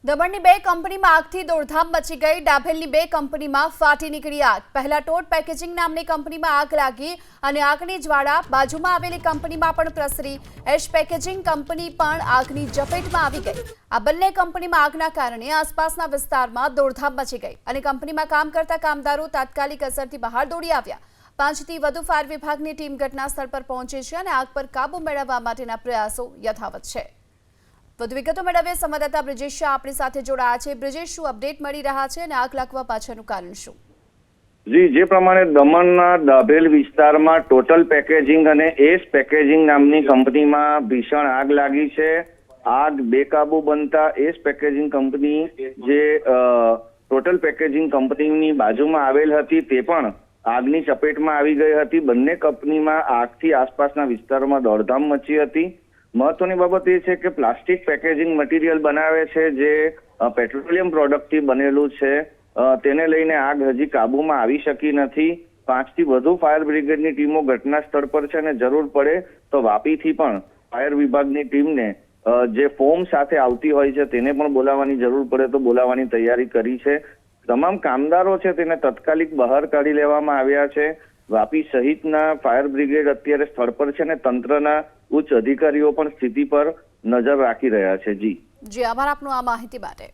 દમણની બે કંપનીમાં આગથી દોડધામ મચી ગઈ। ડાભેલની બે કંપનીમાં ફાટી નીકળી આગ। પહેલા ટોટ પેકેજિંગ નામની કંપનીમાં આગ લાગી અને આગની જ્વાળા બાજુમાં આવેલી કંપનીમાં પણ પ્રસરી। એશ પેકેજિંગ કંપની પણ આગની ઝપેટમાં આવી ગઈ। આ બંને કંપનીમાં આગના કારણે આસપાસના વિસ્તારમાં દોડધામ મચી ગઈ અને કંપનીમાં કામ કરતા કામદારો તાત્કાલિક અસરથી બહાર દોડી આવ્યા। 5થી વધુ ફાયર વિભાગની ટીમ ઘટના સ્થળ પર પહોંચી છે અને આગ પર કાબુ મેળવવા માટેના પ્રયાસો યથાવત છે। વધુ વિગતો મેળવીએ સંવાદદાતા બ્રિજેશ શાહ આપણી સાથે જોડાયા છે। બ્રિજેશ, શું અપડેટ મળી રહ્યા છે અને આગ લાગવા પાછળનું કારણ શું? જી, જે પ્રમાણે દમણના ડાભેલ વિસ્તારમાં ટોટલ પેકેજિંગ અને એસ પેકેજિંગ નામની કંપનીમાં ભીષણ આગ લાગી છે। આગ બેકાબુ બનતા એસ પેકેજિંગ કંપની જે ટોટલ પેકેજિંગ કંપનીની બાજુમાં આવેલ હતી તે પણ આગની ચપેટમાં આવી ગઈ હતી। બંને કંપનીમાં આગથી આસપાસના વિસ્તારોમાં દોડધામ મચી હતી। મહત્વની બાબત એ છે કે પ્લાસ્ટિક પેકેજિંગ મટીરિયલ બનાવે છે જે પેટ્રોલિયમ પ્રોડક્ટથી બનેલું છે। તેને લઈને આગ હજી કાબુમાં આવી શકી નથી। 5થી વધુ ફાયર બ્રિગેડની ટીમો ઘટના સ્થળ પર છે અને જરૂર પડે તો વાપીથી પણ ફાયર વિભાગની ટીમને જે ફોર્મ સાથે આવતી હોય છે તેને પણ બોલાવવાની જરૂર પડે તો બોલાવવાની તૈયારી કરી છે। તમામ કામદારો છે તેને તાત્કાલિક બહાર કાઢી લેવામાં આવ્યા છે। વાપી સહિતના ફાયર બ્રિગેડ અત્યારે સ્થળ પર છે અને તંત્રના ઉચ્ચ અધિકારીઓ પણ સ્થિતિ પર નજર રાખી રહ્યા છે। જી, આભાર આપનો આ માહિતી માટે।